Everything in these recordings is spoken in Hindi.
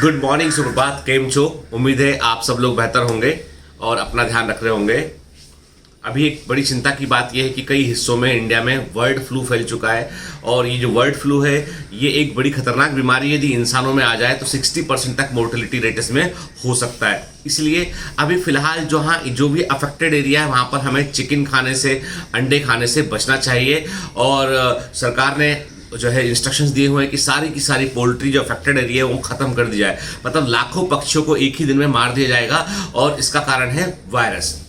गुड मॉर्निंग, सुप्रभात, केम छो। उम्मीद है आप सब लोग बेहतर होंगे और अपना ध्यान रख रहे होंगे। अभी एक बड़ी चिंता की बात यह है कि कई हिस्सों में इंडिया में बर्ड फ्लू फैल चुका है और ये जो बर्ड फ्लू है ये एक बड़ी खतरनाक बीमारी है। यदि इंसानों में आ जाए तो 60% तक मोर्टेलिटी रेट इसमें हो सकता है। इसलिए अभी फिलहाल जो भी अफेक्टेड एरिया है वहाँ पर हमें चिकन खाने से, अंडे खाने से बचना चाहिए। और सरकार ने जो है इंस्ट्रक्शंस दिए हुए हैं कि सारी की सारी पोल्ट्री जो अफेक्टेड एरिया है वो खत्म कर दी जाए। मतलब लाखों पक्षियों को एक ही दिन में मार दिया जाएगा और इसका कारण है वायरस।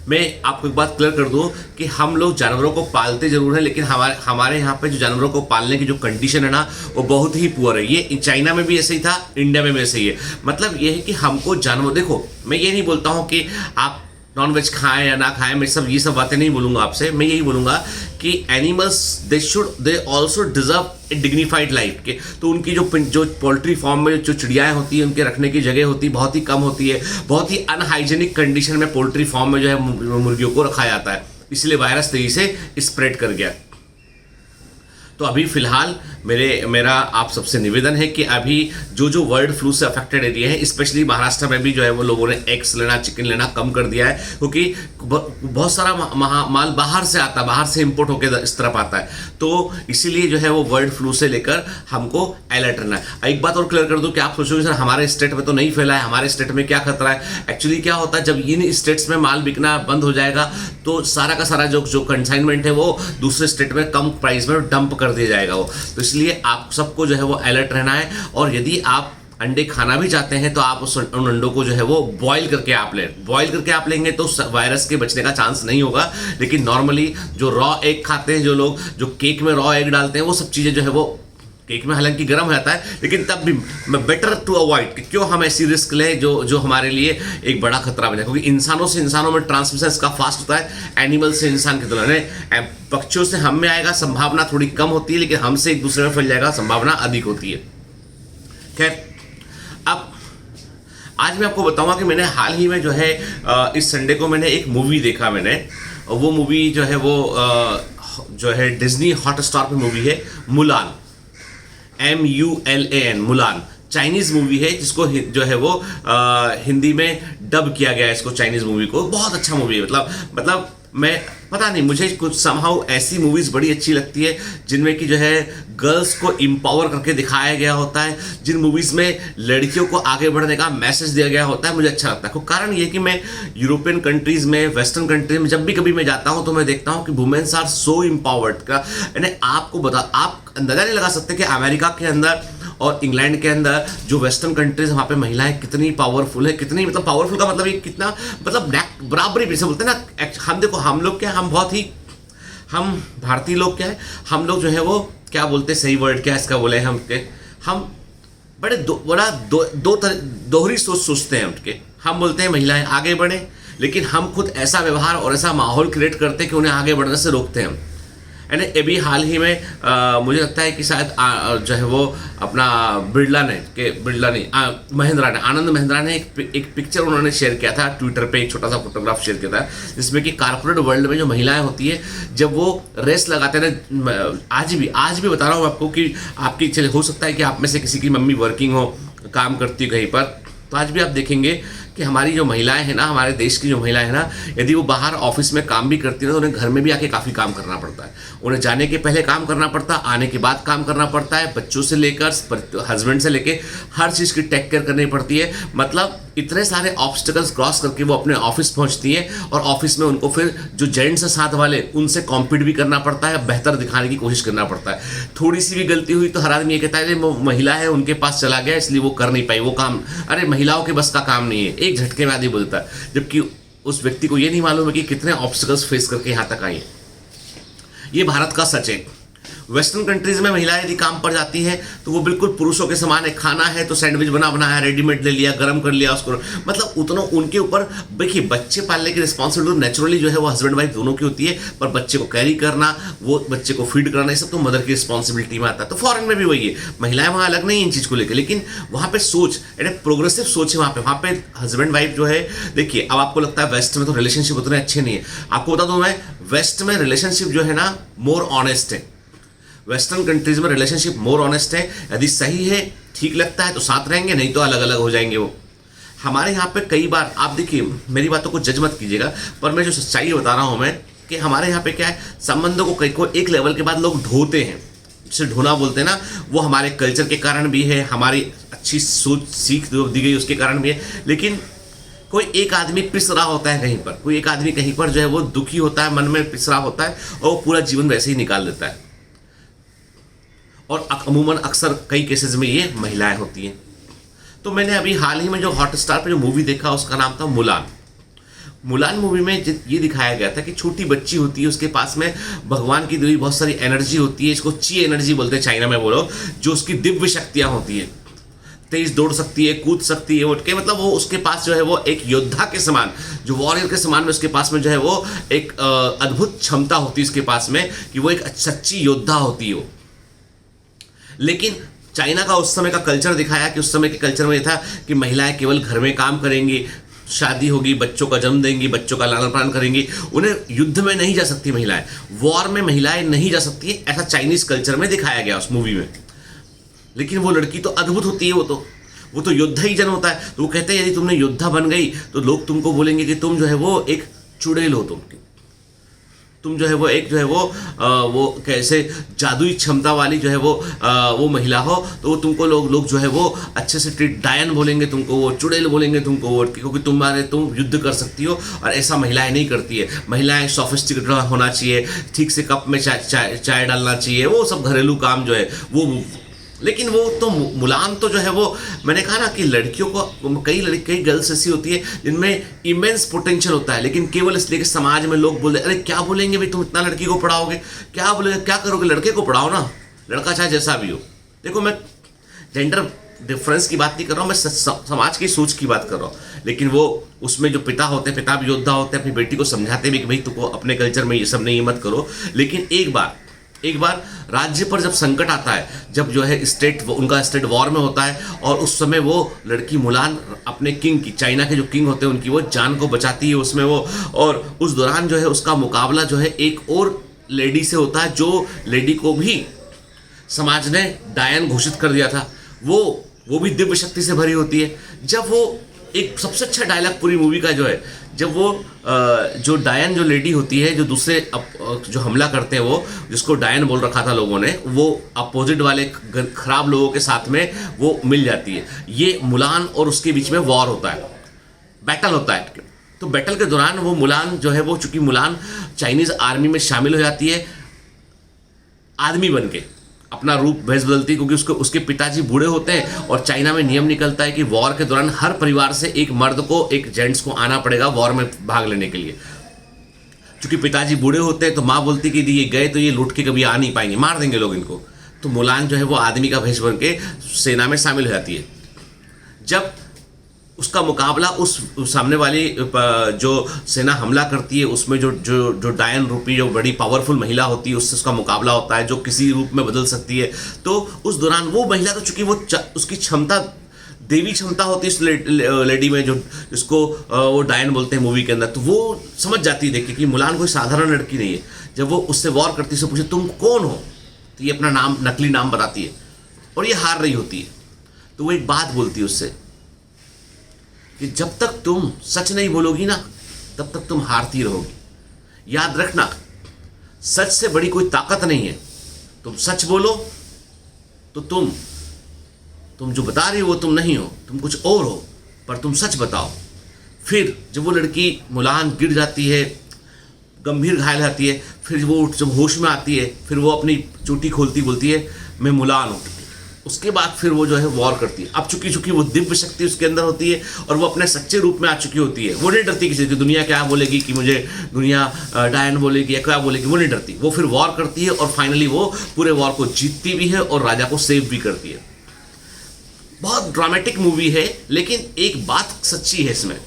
मैं आपको एक बात क्लियर कर दूं कि हम लोग जानवरों को पालते जरूर हैं, लेकिन हमारे यहाँ पे जो जानवरों को पालने की जो कंडीशन है ना वो बहुत ही पुअर है। ये चाइना में भी ऐसे ही था, इंडिया में भी ऐसे ही है। मतलब ये है कि हमको जानवर, देखो मैं ये नहीं बोलता हूँ कि आप नॉन वेज खाएं या ना खाएं, मैं ये सब बातें नहीं बोलूंगा आपसे। मैं यही बोलूंगा कि animals they also deserve A dignified life के। तो उनकी जो पोल्ट्री फार्म में जो चिड़ियाएं होती हैं उनके रखने की जगह होती है बहुत ही कम होती है। बहुत ही अनहाइजेनिक कंडीशन में पोल्ट्री फार्म में जो है मुर्गियों को रखा जाता है, इसलिए वायरस तेजी से स्प्रेड कर गया। तो अभी फिलहाल मेरा आप सबसे निवेदन है कि अभी जो बर्ड फ्लू से अफेक्टेड एरिया है, स्पेशली महाराष्ट्र में भी जो है वो लोगों ने एग्स लेना, चिकन लेना कम कर दिया है, क्योंकि बहुत सारा माल बाहर से आता है, बाहर से इंपोर्ट होकर इस तरफ आता है। तो इसीलिए जो है वो बर्ड फ्लू से लेकर हमको अलर्ट रहना है। एक बात और क्लियर कर दूं कि आप सोचोगे सर हमारे स्टेट में तो नहीं फैला है, हमारे स्टेट में क्या खतरा है। एक्चुअली क्या होता है, जब इन स्टेट्स में माल बिकना बंद हो जाएगा तो सारा का सारा जो कंसाइनमेंट है वो दूसरे स्टेट में कम प्राइस में डंप कर दिया जाएगा वो। तो इसलिए आप सबको जो है वो अलर्ट रहना है। और यदि आप अंडे खाना भी चाहते हैं तो आप उन अंडों को जो है वो बॉईल करके आप लेंगे तो वायरस के बचने का चांस नहीं होगा। लेकिन नॉर्मली जो रॉ एग खाते हैं, जो लोग जो केक में रॉ एग डालते हैं, वो सब चीज़ें जो है वो केक में हालांकि गर्म हो जाता है, लेकिन तब भी बेटर टू अवॉइड कि क्यों हम ऐसी रिस्क लें जो हमारे लिए एक बड़ा खतरा बने। क्योंकि इंसानों से इंसानों में ट्रांसमिशन इसका फास्ट होता है, एनिमल से इंसान की तुलना में। पक्षियों से हम में आएगा संभावना थोड़ी कम होती है, लेकिन हमसे एक दूसरे में फैल जाएगा संभावना अधिक होती है। खैर, अब आज मैं आपको बताऊंगा कि मैंने हाल ही में जो है इस संडे को मैंने एक मूवी देखा। मैंने वो मूवी जो है वो जो है डिज्नी हॉटस्टार पे मूवी है Mulan, MULAN, Mulan. Chinese movie है जिसको जो है वो हिंदी में डब किया गया है इसको, चाइनीज मूवी को। बहुत अच्छा मूवी है। मतलब मैं पता नहीं, मुझे कुछ समहाउ ऐसी मूवीज बड़ी अच्छी लगती है जिनमें कि जो है गर्ल्स को एम्पावर करके दिखाया गया होता है, जिन मूवीज में लड़कियों को आगे बढ़ने का मैसेज दिया गया होता है, मुझे अच्छा लगता है। कारण ये कि मैं यूरोपियन कंट्रीज में, वेस्टर्न कंट्रीज में जब भी कभी मैं जाता हूं तो मैं देखता हूं कि वुमेन्स आर सो एम्पावर्ड का। यानी आप अंदाजा नहीं लगा सकते कि अमेरिका के अंदर और इंग्लैंड के अंदर जो वेस्टर्न कंट्रीज वहाँ पे महिलाएं कितनी पावरफुल है, कितनी मतलब पावरफुल का मतलब ये कितना मतलब बराबरी भी से बोलते हैं ना। हम देखो, हम लोग क्या, हम भारतीय लोग क्या है, हम लोग जो है वो क्या बोलते हैं, सही वर्ड क्या इसका बोले, हम बड़े दोहरी सोच सोचते हैं उनके। हम बोलते हैं महिलाएं आगे बढ़े, लेकिन हम खुद ऐसा व्यवहार और ऐसा माहौल क्रिएट करते हैं कि उन्हें आगे बढ़ने से रोकते हैं हम। यानी अभी हाल ही में मुझे लगता है कि शायद जो है वो अपना महिंद्रा ने, आनंद महिंद्रा ने एक पिक्चर उन्होंने शेयर किया था ट्विटर पे, एक छोटा सा फोटोग्राफ शेयर किया था जिसमें कि कारपोरेट वर्ल्ड में जो महिलाएं होती है जब वो रेस लगाते हैं ना, आज भी बता रहा हूँ आपको कि आपकी हो सकता है कि आप में से किसी की मम्मी वर्किंग हो, काम करती हो कहीं पर, तो आज भी आप देखेंगे कि हमारी जो महिलाएं हैं ना, हमारे देश की जो महिलाएं हैं ना, यदि वो बाहर ऑफिस में काम भी करती है तो उन्हें घर में भी आके काफ़ी काम करना पड़ता है। उन्हें जाने के पहले काम करना पड़ता है, आने के बाद काम करना पड़ता है, बच्चों से लेकर हस्बैंड से लेकर हर चीज़ की टेक केयर करनी पड़ती है। मतलब इतने सारे ऑब्स्टिकल्स क्रॉस करके वो अपने ऑफिस पहुंचती है और ऑफिस में उनको फिर जो जेंट्स है साथ वाले उनसे कॉम्पीट भी करना पड़ता है, बेहतर दिखाने की कोशिश करना पड़ता है। थोड़ी सी भी गलती हुई तो हर आदमी ये कहता है वो महिला है, उनके पास चला गया इसलिए वो कर नहीं पाई वो काम। अरे महिलाओं के बस का काम नहीं है, एक झटके में आदमी बोलता है, जबकि उस व्यक्ति को ये नहीं मालूम है कि कितने ऑब्स्टिकल्स फेस करके यहाँ तक आई है। ये भारत का सच है। वेस्टर्न कंट्रीज में महिलाएं यदि काम पर जाती हैं तो वो बिल्कुल पुरुषों के समान है। खाना है तो सैंडविच बनाया, रेडीमेड ले लिया, गर्म कर लिया उसको। मतलब उतना उनके ऊपर, देखिए बच्चे पालने की रिस्पॉन्सिबिलिटी नेचुरली जो है वो हस्बैंड वाइफ दोनों की होती है, पर बच्चे को कैरी करना, वो बच्चे को फीड कराना, ये सब तो मदर की रिस्पॉन्सिबिलिटी में आता है। तो फॉरेन में भी वही है, महिलाएं वहाँ अलग नहीं है इन चीज़ को लेकर, लेकिन वहाँ पे सोच प्रोग्रेसिव सोच है। वहाँ पे हस्बैंड वाइफ जो है, देखिए अब आपको लगता है वेस्ट में तो रिलेशनशिप उतने अच्छे नहीं है। आपको बता दूं मैं, वेस्ट में रिलेशनशिप जो है ना मोर ऑनेस्ट है। वेस्टर्न कंट्रीज में रिलेशनशिप मोर ऑनेस्ट है, यदि सही है ठीक लगता है तो साथ रहेंगे, नहीं तो अलग अलग हो जाएंगे वो। हमारे यहाँ पे कई बार आप देखिए, मेरी बातों को जज मत कीजिएगा, पर मैं जो सच्चाई बता रहा हूँ मैं, कि हमारे यहाँ पे क्या है, संबंधों को कई को एक लेवल के बाद लोग ढोते हैं, जिसे ढोना बोलते हैं ना, वो हमारे कल्चर के कारण भी है, हमारी अच्छी सोच सीख दी गई उसके कारण भी है। लेकिन कोई एक आदमी पिस रहा होता है कहीं पर, कोई एक आदमी कहीं पर जो है वो दुखी होता है, मन में पिस रहा होता है, और वो पूरा जीवन वैसे ही निकाल देता है। और अमूमन अक्सर कई केसेस में ये महिलाएं होती हैं। तो मैंने अभी हाल ही में जो हॉटस्टार पे जो मूवी देखा उसका नाम था मुलान। मुलान मूवी में ये दिखाया गया था कि छोटी बच्ची होती है, उसके पास में भगवान की दी बहुत सारी एनर्जी होती है, इसको ची एनर्जी बोलते हैं चाइना में बोलो, जो उसकी दिव्य शक्तियाँ होती है, तेज दौड़ सकती है, कूद सकती है, उठ के, मतलब वो उसके पास जो है वो एक योद्धा के समान, जो वॉरियर के समान में उसके पास में जो है वो एक अद्भुत क्षमता होती है उसके पास में, कि वो एक सच्ची योद्धा होती है वो। लेकिन चाइना का उस समय का कल्चर दिखाया कि उस समय के कल्चर में ये था कि महिलाएं केवल घर में काम करेंगी, शादी होगी, बच्चों का जन्म देंगी, बच्चों का लालन पालन करेंगी, उन्हें युद्ध में नहीं जा सकती महिलाएं, वॉर में महिलाएं नहीं जा सकती है, ऐसा चाइनीज कल्चर में दिखाया गया उस मूवी में। लेकिन वो लड़की तो अद्भुत होती है, वो तो योद्धा ही जन होता है। तो वो कहते हैं यदि तुमने योद्धा बन गई तो लोग तुमको बोलेंगे कि तुम जो है वो एक चुड़ैल हो, तुम जो है वो एक जो है वो कैसे जादुई क्षमता वाली जो है वो महिला हो, तो वो तुमको लोग जो है वो अच्छे से ट्रीट, डायन बोलेंगे तुमको, वो चुड़ैल बोलेंगे तुमको वो, क्योंकि तुम युद्ध कर सकती हो, और ऐसा महिलाएं नहीं करती है। महिलाएं सोफिस्टिकेटेड होना चाहिए, ठीक से कप में चाय डालना चाहिए, वो सब घरेलू काम जो है वो। लेकिन वो तो मुलान तो जो है वो, मैंने कहा ना कि लड़कियों को, कई गर्ल्स ऐसी होती है जिनमें इमेंस पोटेंशियल होता है, लेकिन केवल इसलिए कि समाज में लोग बोले, अरे क्या बोलेंगे भाई, तुम इतना लड़की को पढ़ाओगे, क्या बोलेंगे, क्या करोगे, लड़के को पढ़ाओ ना, लड़का चाहे जैसा भी हो। देखो मैं जेंडर डिफरेंस की बात नहीं कर रहा हूँ, मैं समाज की सोच की बात कर रहा हूँ। लेकिन वो उसमें जो पिता होते हैं, पिता भी योद्धा होते हैं, अपनी बेटी को समझाते भी कि भाई तुमको अपने कल्चर में ये सब नहीं, मत करो। लेकिन एक बार राज्य पर जब संकट आता है, जब जो है उनका स्टेट वॉर में होता है, और उस समय वो लड़की मुलान अपने किंग की, चाइना के जो किंग होते हैं उनकी वो जान को बचाती है उसमें वो। और उस दौरान जो है उसका मुकाबला जो है एक और लेडी से होता है, जो लेडी को भी समाज ने डायन घोषित कर दिया था। वो भी दिव्य शक्ति से भरी होती है। जब वो, एक सबसे अच्छा डायलॉग पूरी मूवी का जो है, जब वो जो डायन जो लेडी होती है, जो दूसरे जो हमला करते हैं, वो जिसको डायन बोल रखा था लोगों ने, वो अपोजिट वाले खराब लोगों के साथ में वो मिल जाती है। ये मुलान और उसके बीच में वॉर होता है, बैटल होता है। तो बैटल के दौरान वो मुलान जो है वो, चूंकि मुलान चाइनीज आर्मी में शामिल हो जाती है आदमी बन के, अपना रूप भेष बदलती है, क्योंकि उसके पिताजी बूढ़े होते हैं, और चाइना में नियम निकलता है कि वॉर के दौरान हर परिवार से एक मर्द को, एक जेंट्स को आना पड़ेगा वॉर में भाग लेने के लिए। क्योंकि पिताजी बूढ़े होते हैं तो माँ बोलती कि यदि ये गए तो ये लौट के कभी आ नहीं पाएंगे, मार देंगे लोग इनको। तो मुलान जो है वो आदमी का भेष बन के सेना में शामिल हो जाती है। जब उसका मुकाबला उस सामने वाली जो सेना हमला करती है, उसमें जो डायन रूपी जो बड़ी पावरफुल महिला होती है, उससे उसका मुकाबला होता है, जो किसी रूप में बदल सकती है। तो उस दौरान वो महिला, तो चूंकि वो उसकी क्षमता देवी क्षमता होती है इस लेडी में, जो जिसको वो डायन बोलते हैं मूवी के अंदर, तो वो समझ जाती है देखिए कि मुलान कोई साधारण लड़की नहीं है। जब वो उससे वॉर करती है, उससे पूछे तुम कौन हो, तो ये अपना नाम, नकली नाम बताती है, और ये हार रही होती है। तो वो एक बात बोलती है उससे कि जब तक तुम सच नहीं बोलोगी ना, तब तक तुम हारती रहोगी। याद रखना, सच से बड़ी कोई ताकत नहीं है। तुम सच बोलो तो तुम जो बता रही हो वो तुम नहीं हो, तुम कुछ और हो, पर तुम सच बताओ। फिर जब वो लड़की मुलान गिर जाती है, गंभीर घायल होती है, फिर वो जब होश में आती है, फिर वो अपनी चोटी खोलती, बोलती है मैं मुलान हूँ। उसके बाद फिर वो जो है वॉर करती है। अब चूंकि वो दिव्य शक्ति उसके अंदर होती है, और वो अपने सच्चे रूप में आ चुकी होती है, वो नहीं डरती किसी की, दुनिया क्या बोलेगी, कि मुझे दुनिया डायन बोलेगी या क्या बोलेगी, वो नहीं डरती। वो फिर वॉर करती है, और फाइनली वो पूरे वॉर को जीतती भी है, और राजा को सेव भी करती है। बहुत ड्रामेटिक मूवी है, लेकिन एक बात सच्ची है इसमें,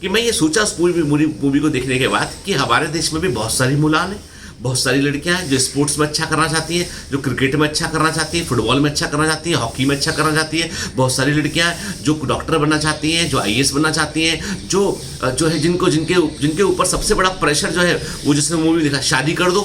कि मैं ये सोचा उस पूरी मूवी को देखने के बाद कि हमारे देश में भी बहुत सारी मुलान है, बहुत सारी लड़कियां हैं जो स्पोर्ट्स में अच्छा करना चाहती हैं, जो क्रिकेट में अच्छा करना चाहती हैं, फुटबॉल में अच्छा करना चाहती हैं, हॉकी में अच्छा करना चाहती हैं। बहुत सारी लड़कियां हैं जो डॉक्टर बनना चाहती हैं, जो आईएएस बनना चाहती हैं, जो है जिनके ऊपर सबसे बड़ा प्रेशर जो है, वो जिसने मूवी देखा, शादी कर दो,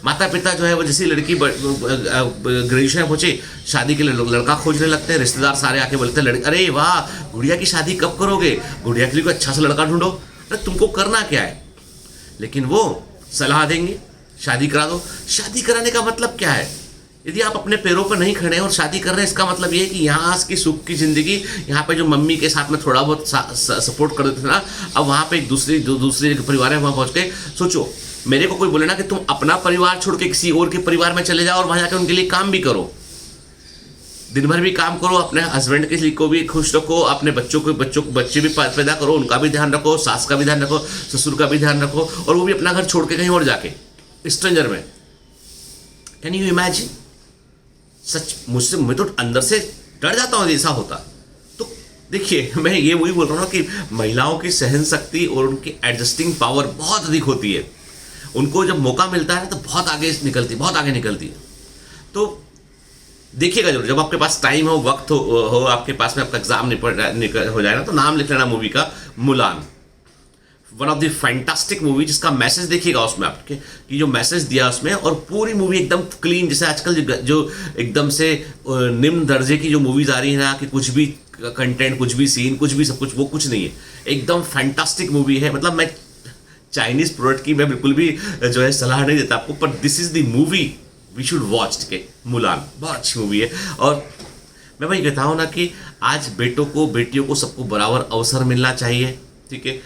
माता पिता जो है वो जैसी लड़की ग्रेजुएशन पहुंचे शादी के लिए लड़का खोजने लगते हैं, रिश्तेदार सारे आके बोलते हैं अरे वाह गुड़िया की शादी कब करोगे, गुड़िया के लिए कोई अच्छा सा लड़का ढूंढो। अरे तुमको करना क्या है, लेकिन वो सलाह देंगे शादी करा दो। शादी कराने का मतलब क्या है, यदि आप अपने पैरों पर नहीं खड़े हैं और शादी कर रहे हैं, इसका मतलब ये है कि यहाँ की सुख की ज़िंदगी, यहाँ पे जो मम्मी के साथ में थोड़ा बहुत सपोर्ट कर देते थे ना, अब वहाँ पे एक दूसरे परिवार है, वहाँ पहुँच के सोचो, मेरे को कोई बोले ना कि तुम अपना परिवार छोड़ के किसी और के परिवार में चले जाओ और वहाँ जाकर उनके लिए काम भी करो, दिन भर भी काम करो, अपने हस्बैंड के लिए को भी खुश रखो, अपने बच्चे भी पैदा करो, उनका भी ध्यान रखो, सास का भी ध्यान रखो, ससुर का भी ध्यान रखो, और वो भी अपना घर छोड़ के कहीं और जाके स्ट्रेंजर में। Can you imagine? सच मुझसे, मैं तो अंदर से डर जाता हूँ ऐसा होता। तो देखिए, मैं ये वही बोल रहा हूँ कि महिलाओं की सहन शक्ति और उनकी एडजस्टिंग पावर बहुत अधिक होती है। उनको जब मौका मिलता है ना तो बहुत आगे निकलती है। तो देखिएगा जरूर, जब आपके पास टाइम हो, वक्त हो आपके पास में, आपका एग्जाम हो जाए ना, तो नाम लिख लेना मूवी का, Mulan. One of the fantastic movie, जिसका मैसेज देखिएगा उसमें आपके कि जो मैसेज दिया उसमें, और पूरी मूवी एकदम क्लीन। जैसे आजकल जो एकदम से निम्न दर्जे की जो मूवीज आ रही है ना, कि कुछ भी कंटेंट, कुछ भी सीन, कुछ भी सब कुछ, वो कुछ नहीं है, एकदम फैंटास्टिक मूवी है। मतलब मैं चाइनीज प्रोडक्ट की मैं बिल्कुल भी जो है सलाह नहीं देता आपको, पर this is the movie we should watch के, मुलान बहुत अच्छी मूवी है। और मैं वही कहता हूँ ना कि आज बेटों को, बेटियों को, सबको बराबर अवसर मिलना चाहिए, ठीक है।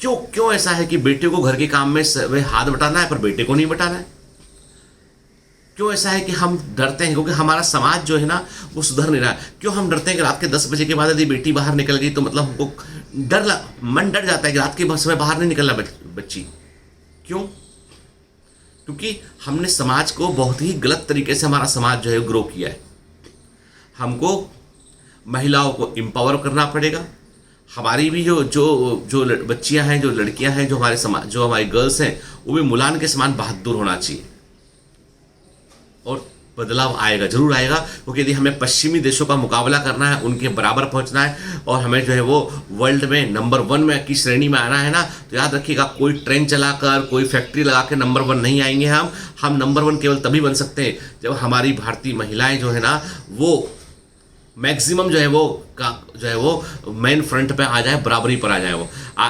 क्यों ऐसा है कि बेटियों को घर के काम में हाथ बटाना है पर बेटे को नहीं बटाना है? क्यों ऐसा है कि हम डरते हैं? क्योंकि हमारा समाज जो है ना वो सुधर नहीं रहा है। क्यों हम डरते हैं कि रात के 10 बजे के बाद यदि बेटी बाहर निकल गई तो मतलब हमको मन डर जाता है कि रात के समय बाहर नहीं निकलना बच्ची। क्यों? क्योंकि हमने समाज को बहुत ही गलत तरीके से, हमारा समाज जो है ग्रो किया है। हमको महिलाओं को एम्पावर करना पड़ेगा। हमारी भी जो बच्चियां हैं, जो लड़कियां हैं, जो हमारे समाज, जो हमारी गर्ल्स हैं, वो भी मुलान के समान बहादुर होना चाहिए। और बदलाव आएगा, जरूर आएगा, क्योंकि यदि हमें पश्चिमी देशों का मुकाबला करना है, उनके बराबर पहुंचना है, और हमें जो है वो वर्ल्ड में नंबर 1 में की श्रेणी में आना है ना, तो याद रखिएगा, कोई ट्रेन चलाकर, कोई फैक्ट्री लगा के नंबर 1 नहीं आएंगे। हम नंबर 1 केवल तभी बन सकते हैं जब हमारी भारतीय महिलाएं जो है ना, वो मैक्सिमम जो है वो मेन फ्रंट पे आ जाए, बराबरी पर आ जाए वो।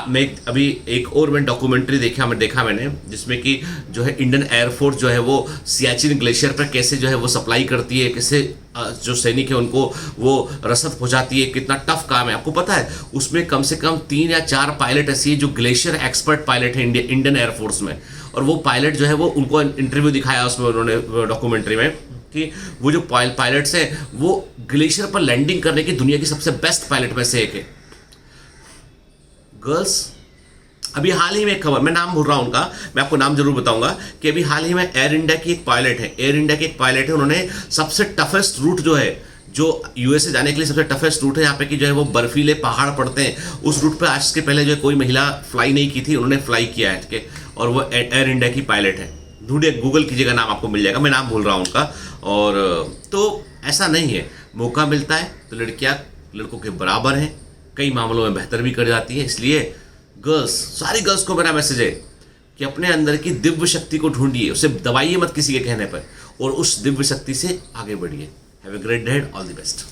मैं अभी एक और डॉक्यूमेंट्री देखा मैंने, जिसमें कि जो है इंडियन एयरफोर्स जो है वो सियाचिन ग्लेशियर पर कैसे जो है वो सप्लाई करती है, कैसे जो सैनिक है उनको वो रसद पहुंचाती है, कितना टफ काम है। आपको पता है उसमें कम से कम 3 या 4 पायलट ऐसी है जो ग्लेशियर एक्सपर्ट पायलट है इंडियन एयरफोर्स में, और वो पायलट जो है वो, उनको इंटरव्यू दिखाया उसमें उन्होंने डॉक्यूमेंट्री में, कि वो जो पायलट्स हैं वो ग्लेशियर पर लैंडिंग करने की दुनिया की सबसे बेस्ट पायलट में से एक है। गर्ल्स, अभी हाल ही में एक खबर, मैं नाम भूल रहा हूं उनका, मैं आपको नाम जरूर बताऊंगा, कि अभी हाल ही में एयर इंडिया की एक पायलट है, उन्होंने सबसे टफेस्ट रूट जो है, जो यूएसए जाने के लिए सबसे टफेस्ट रूट है, यहाँ पे कि जो है वो बर्फीले पहाड़ पड़ते हैं, उस रूट पे आज के पहले जो है कोई महिला फ्लाई नहीं की थी, उन्होंने फ्लाई किया है, ठीक है। और वो एयर इंडिया की पायलट है, ढूंढिए, गूगल कीजिएगा, नाम आपको मिल जाएगा, मैं नाम भूल रहा हूँ उनका। और तो ऐसा नहीं है, मौका मिलता है तो लड़कियां लड़कों के बराबर हैं, कई मामलों में बेहतर भी कर जाती है। इसलिए गर्ल्स, सारी गर्ल्स को मेरा मैसेज है कि अपने अंदर की दिव्य शक्ति को ढूंढिए, उसे दबाइए मत किसी के कहने पर, और उस दिव्य शक्ति से आगे बढ़िए। Have a great day, all the best.